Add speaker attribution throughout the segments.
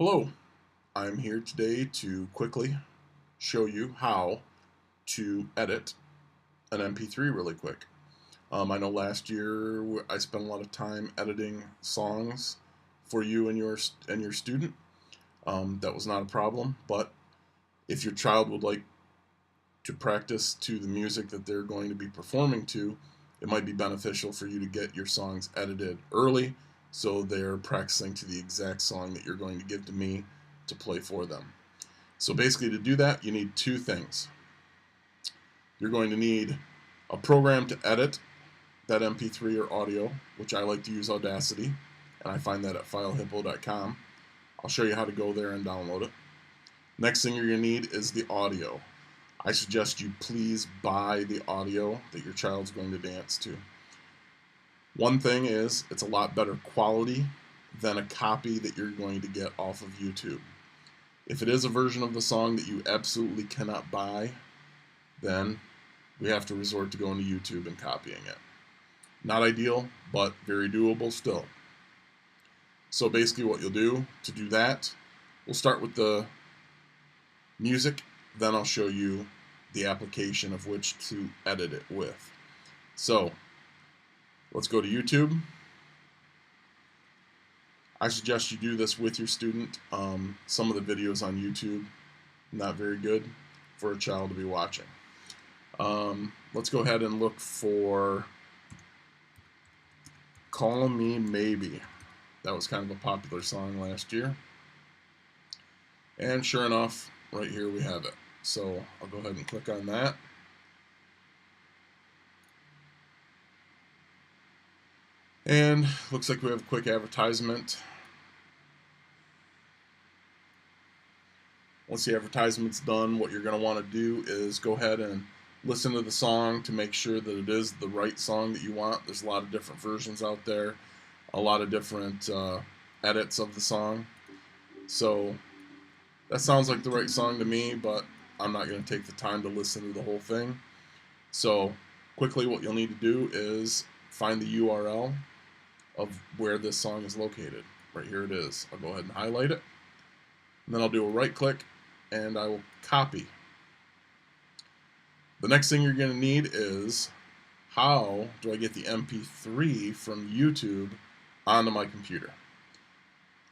Speaker 1: Hello, I'm here today to quickly show you how to edit an MP3 really quick. I know last year I spent a lot of time editing songs for you and your student. That was not a problem, but if your child would like to practice to the music that they're going to be performing to, it might be beneficial for you to get your songs edited early so they're practicing to the exact song that you're going to give to me to play for them. So basically, to do that, you need two things. You're going to need a program to edit that MP3 or audio, which I like to use Audacity, and I find that at filehippo.com. I'll show you how to go there and download it. Next thing you're going to need is the audio. I suggest you please buy the audio that your child's going to dance to. One thing is, it's a lot better quality than a copy that you're going to get off of YouTube. If it is a version of the song that you absolutely cannot buy, then we have to resort to going to YouTube and copying it. Not ideal, but very doable still. So basically what you'll do to do that, we'll start with the music, then I'll show you the application of which to edit it with. So let's go to YouTube. I suggest you do this with your student. Some of the videos on YouTube, not very good for a child to be watching. Let's go ahead and look for Call Me Maybe. That was kind of a popular song last year. And sure enough, right here we have it. So I'll go ahead and click on that. And looks like we have a quick advertisement. Once the advertisement's done, what you're going to want to do is go ahead and listen to the song to make sure that it is the right song that you want. There's a lot of different versions out there, a lot of different edits of the song. So that sounds like the right song to me, but I'm not going to take the time to listen to the whole thing. So quickly what you'll need to do is find the URL of where this song is located. Right here it is. I'll go ahead and highlight it. And then I'll do a right click and I will copy. The next thing you're going to need is, how do I get the MP3 from YouTube onto my computer?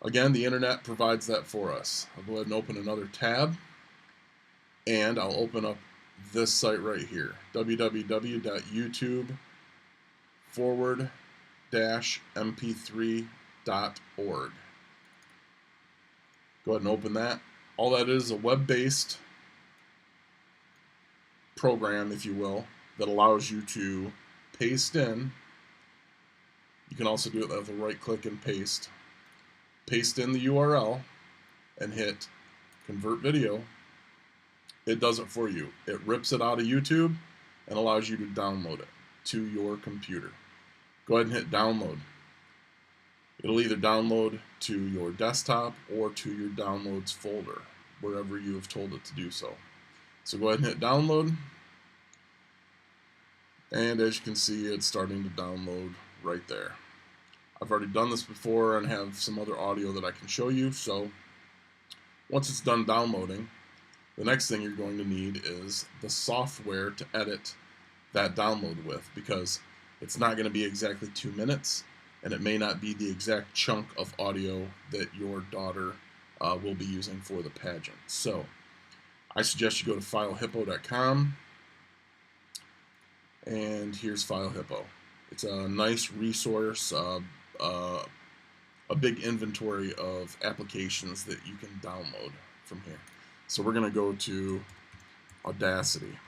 Speaker 1: Again, the internet provides that for us. I'll go ahead and open another tab, and I'll open up this site right here, www.youtube.com/mp3.org. Go ahead and open that. All that is a web-based program, if you will, that allows you to paste in. You can also do it with a right click and paste. Paste in the URL and hit convert video. It does it for you. It rips it out of YouTube and allows you to download it to your computer. Go ahead and hit download. It'll either download to your desktop or to your downloads folder, wherever you have told it to do so. So go ahead and hit download. And as you can see, it's starting to download right there. I've already done this before and have some other audio that I can show you. So once it's done downloading, the next thing you're going to need is the software to edit that download with, because it's not going to be exactly 2 minutes, and it may not be the exact chunk of audio that your daughter will be using for the pageant. So I suggest you go to filehippo.com, and here's FileHippo. It's a nice resource, a big inventory of applications that you can download from here. So we're going to go to Audacity.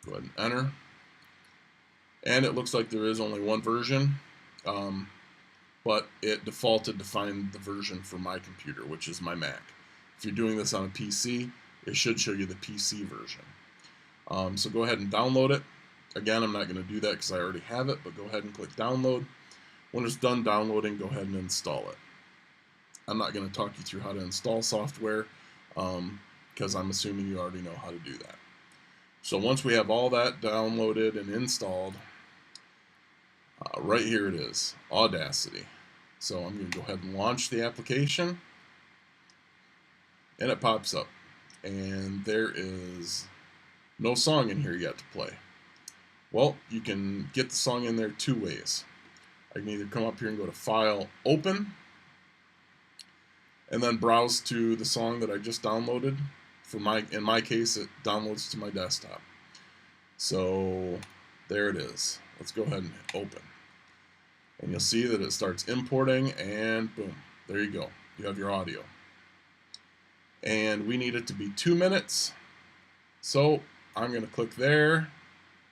Speaker 1: Go ahead and enter. And it looks like there is only one version, but it defaulted to find the version for my computer, which is my Mac. If you're doing this on a PC, it should show you the PC version. So go ahead and download it. Again, I'm not going to do that because I already have it, but go ahead and click download. When it's done downloading, go ahead and install it. I'm not going to talk you through how to install software because I'm assuming you already know how to do that. So once we have all that downloaded and installed, right here it is, Audacity. So I'm going to go ahead and launch the application. and it pops up. And there is no song in here yet to play. Well, you can get the song in there two ways. I can either come up here and go to File, Open, and then browse to the song that I just downloaded. In my case, it downloads to my desktop. So there it is. Let's go ahead and open. And you'll see that it starts importing, and boom, there you go. You have your audio. And we need it to be 2 minutes. So I'm going to click there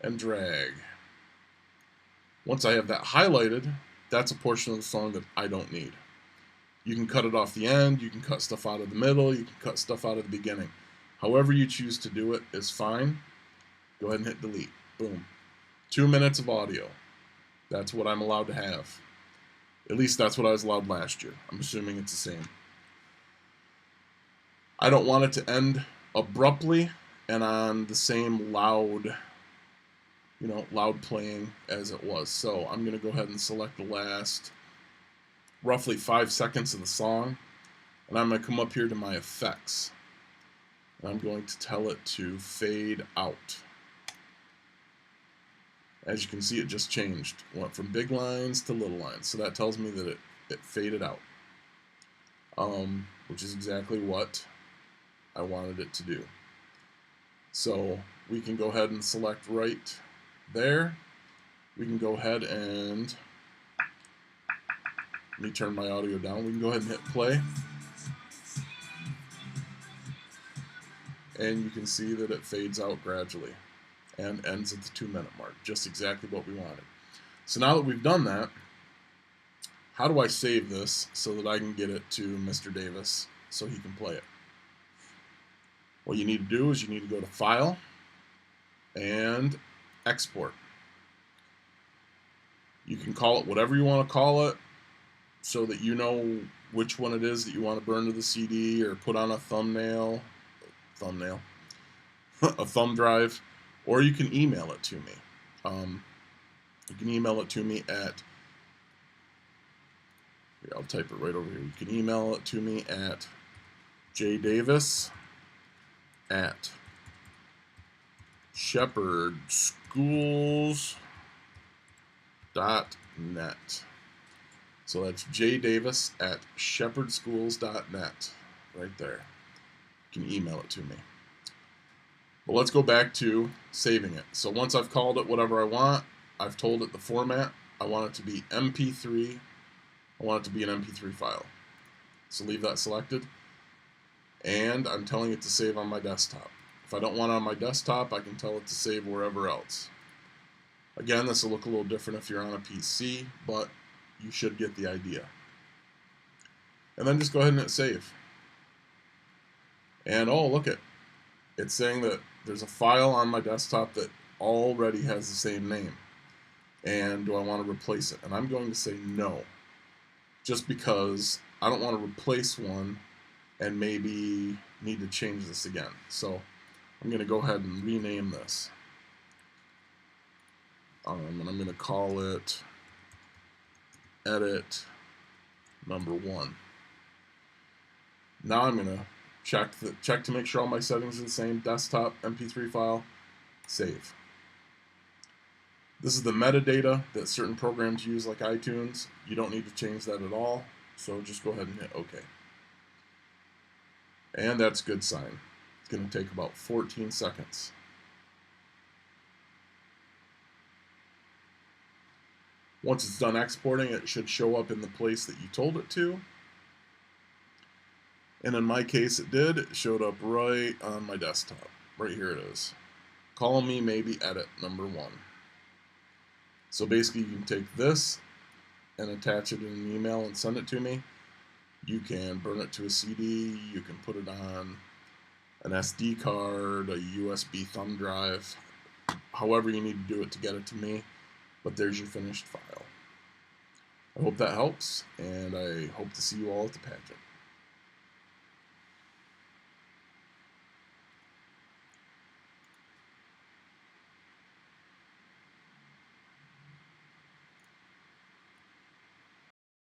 Speaker 1: and drag. Once I have that highlighted, that's a portion of the song that I don't need. You can cut it off the end, you can cut stuff out of the middle, you can cut stuff out of the beginning. However you choose to do it is fine. Go ahead and hit delete. Boom. 2 minutes of audio. That's what I'm allowed to have. At least that's what I was allowed last year. I'm assuming it's the same. I don't want it to end abruptly and on the same loud playing as it was. So I'm going to go ahead and select the last roughly 5 seconds of the song, and I'm going to come up here to my effects. And I'm going to tell it to fade out. As you can see, it just changed. Went from big lines to little lines. So that tells me that it faded out, which is exactly what I wanted it to do. So we can go ahead and select right there. We can go ahead and, let me turn my audio down. We can go ahead and hit play. And you can see that it fades out gradually and ends at the 2 minute mark. Just exactly what we wanted. So now that we've done that, how do I save this so that I can get it to Mr. Davis so he can play it? What you need to do is you need to go to File and Export. You can call it whatever you want to call it so that you know which one it is that you want to burn to the CD or put on a thumbnail, a thumb drive, or you can email it to me. You can email it to me at, here, I'll type it right over here. You can email it to me at jdavis@shepherdschools.net. So that's jdavis@shepherdschools.net, right there. You can email it to me. But let's go back to saving it. So once I've called it whatever I want, I've told it the format. I want it to be MP3. I want it to be an MP3 file. So leave that selected. And I'm telling it to save on my desktop. If I don't want it on my desktop, I can tell it to save wherever else. Again, this will look a little different if you're on a PC, but you should get the idea. And then just go ahead and hit save. And oh, look it. It's saying that there's a file on my desktop that already has the same name. And do I want to replace it? And I'm going to say no. Just because I don't want to replace one and maybe need to change this again. So I'm going to go ahead and rename this. And I'm going to call it edit number 1. Now I'm going to check to make sure all my settings are the same. Desktop, MP3 file, save. This is the metadata that certain programs use like iTunes. You don't need to change that at all. So just go ahead and hit OK. And that's a good sign. It's going to take about 14 seconds. Once it's done exporting, it should show up in the place that you told it to. And in my case, it did. It showed up right on my desktop. Right here it is. Call me maybe edit number 1. So basically, you can take this and attach it in an email and send it to me. You can burn it to a CD. You can put it on an SD card, a USB thumb drive, however you need to do it to get it to me. But there's your finished file. I hope that helps, and I hope to see you all at the pageant.